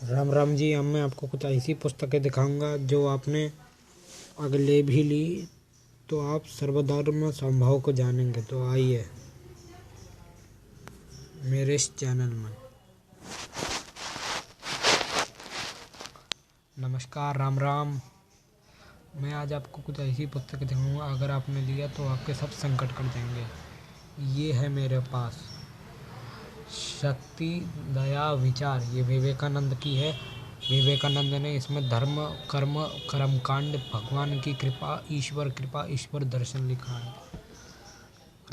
राम राम जी। अब मैं आपको कुछ ऐसी पुस्तकें दिखाऊंगा जो आपने अगर ले भी ली तो आप सर्वधर्म समभाव को जानेंगे। तो आइए मेरे इस चैनल में। नमस्कार, राम राम। मैं आज आपको कुछ ऐसी पुस्तकें दिखाऊंगा, अगर आपने लिया तो आपके सब संकट कट जाएंगे। ये है मेरे पास शक्ति दया विचार, ये विवेकानंद की है। विवेकानंद ने इसमें धर्म कर्म कर्मकांड, भगवान की कृपा, ईश्वर दर्शन लिखा है।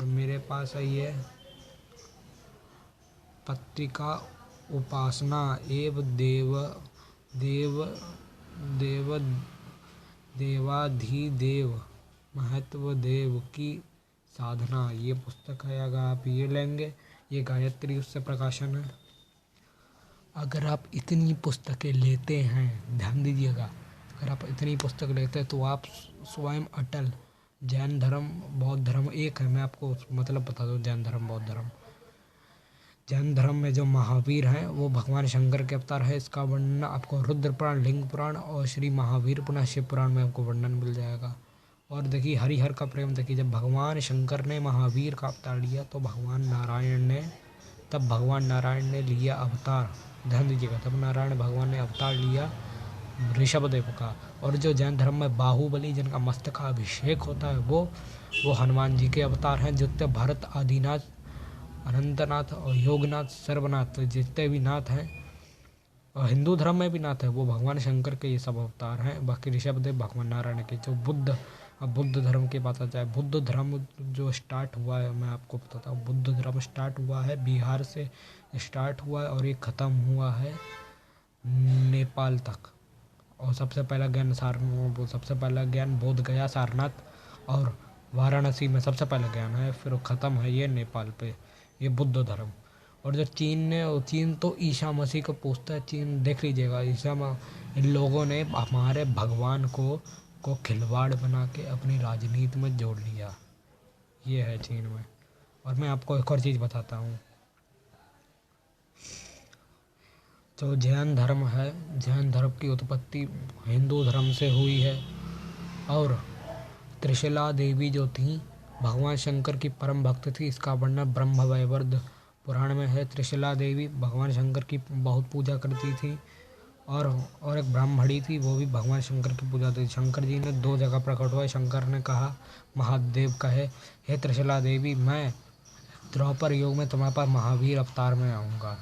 और मेरे पास है ये पत्रिका उपासना एवं देवाधिदेव महत्व देव की साधना, ये पुस्तक है। अगर आप ये लेंगे, ये गायत्री उससे प्रकाशन है। अगर आप इतनी पुस्तकें लेते हैं, ध्यान दीजिएगा, अगर आप इतनी पुस्तक लेते हैं तो आप स्वयं अटल। जैन धर्म बौद्ध धर्म एक है। मैं आपको मतलब बता दूं, जैन धर्म बौद्ध धर्म, जैन धर्म में जो महावीर हैं वो भगवान शंकर के अवतार है। इसका वर्णन आपको रुद्र पुराण, लिंग पुराण और श्री महावीर पुराण, शिव पुराण में आपको वर्णन मिल जाएगा। और देखिए हरिहर का प्रेम देखिए, जब भगवान शंकर ने महावीर का अवतार लिया तो भगवान नारायण ने लिया अवतार। ध्यान दीजिएगा, तब नारायण भगवान ने अवतार लिया ऋषभदेव का। और जो जैन धर्म में बाहुबली, जिनका मस्तक का अभिषेक होता है, वो हनुमान जी के अवतार हैं। जितने भरत, आदिनाथ, अनंतनाथ और योगनाथ, सर्वनाथ, जितने भी नाथ हैं, और हिंदू धर्म में भी नाथ है, वो भगवान शंकर के ये सब अवतार हैं। बाकी ऋषभदेव भगवान नारायण के। जो बुद्ध धर्म की बात आ जाए, बुद्ध धर्म जो स्टार्ट हुआ है, मैं आपको बताता हूँ। बुद्ध धर्म स्टार्ट हुआ है बिहार से, स्टार्ट हुआ है और ये ख़त्म हुआ है नेपाल तक। और सबसे पहला ज्ञान बोध गया, सारनाथ और वाराणसी में सबसे पहला ज्ञान है। फिर ख़त्म है ये नेपाल पे, ये बुद्ध धर्म। और जो चीन तो ईसा मसीह को पूछता है। चीन देख लीजिएगा, इन लोगों ने हमारे भगवान को खिलवाड़ बना के अपनी राजनीति में जोड़ लिया। ये है चीन में। और मैं आपको एक और चीज़ बताता हूँ। जो जैन धर्म है, जैन धर्म की उत्पत्ति हिंदू धर्म से हुई है। और त्रिशला देवी जो थी, भगवान शंकर की परम भक्त थी। इसका वर्णन ब्रह्मवैवर्त पुराण में है। त्रिशला देवी भगवान शंकर की बहुत पूजा करती थी। और एक ब्राह्मणी थी, वो भी भगवान शंकर की पूजा थी। शंकर जी ने 2 जगह प्रकट हुए। शंकर ने कहा, महादेव कहे, हे त्रिशला देवी, मैं द्वापर युग में तुम्हारे पास महावीर अवतार में आऊँगा।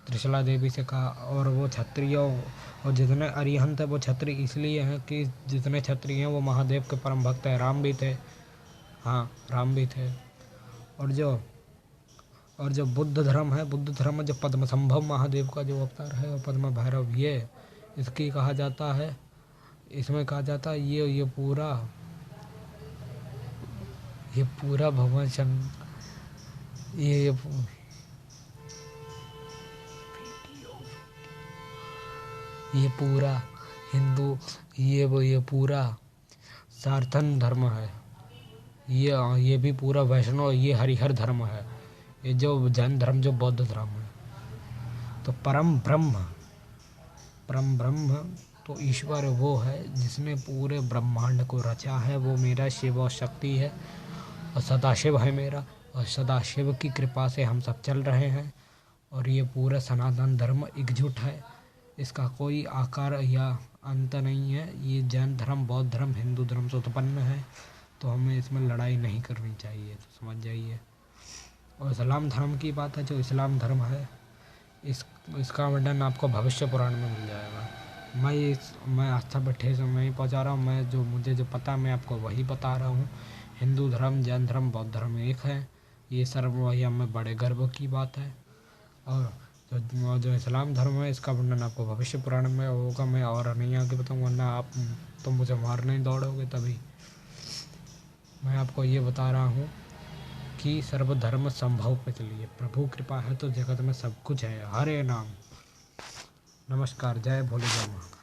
त्रिशला देवी से कहा। और वो क्षत्रियों और जितने अरिहंत है वो क्षत्रिय इसलिए हैं कि जितने क्षत्रिय हैं वो महादेव के परम भक्त हैं। राम भी थे, हाँ राम भी थे। और जो बुद्ध धर्म है, बुद्ध धर्म में जो पद्म संभव महादेव का जो अवतार है, और पद्म भैरव, ये इसकी कहा जाता है, इसमें कहा जाता है ये पूरा भगवान शंकर, ये पूरा हिंदू, ये पूरा सार्थन धर्म है। ये भी पूरा वैष्णव, ये हरिहर धर्म है। ये जो जैन धर्म, जो बौद्ध धर्म है। तो परम ब्रह्म तो ईश्वर वो है जिसने पूरे ब्रह्मांड को रचा है। वो मेरा शिव और शक्ति है, और सदाशिव है मेरा। और सदाशिव की कृपा से हम सब चल रहे हैं। और ये पूरा सनातन धर्म एकजुट है। इसका कोई आकार या अंत नहीं है। ये जैन धर्म, बौद्ध धर्म, हिंदू धर्म से उत्पन्न है। तो हमें इसमें लड़ाई नहीं करनी चाहिए, तो समझ जाइए। और इस्लाम धर्म की बात है, जो इस्लाम धर्म है, इसका वर्णन आपको भविष्य पुराण में मिल जाएगा। मैं आस्था पर ठेस नहीं पहुँचा रहा हूँ। मुझे जो पता मैं आपको वही बता रहा हूँ। हिंदू धर्म, जैन धर्म, बौद्ध धर्म एक है। ये सर्वमय में बड़े गर्व की बात है। और जो इस्लाम धर्म है, इसका वर्णन आपको भविष्य पुराण में होगा। मैं और नहीं आगे बताऊँगा, वरना आप तो मुझे मारने ही दौड़ोगे। तभी मैं आपको ये बता रहा हूँ कि सर्वधर्म संभव पे चलिए। प्रभु कृपा है तो जगत में सब कुछ है। हरे नाम। नमस्कार, जय भोले, जय माँ।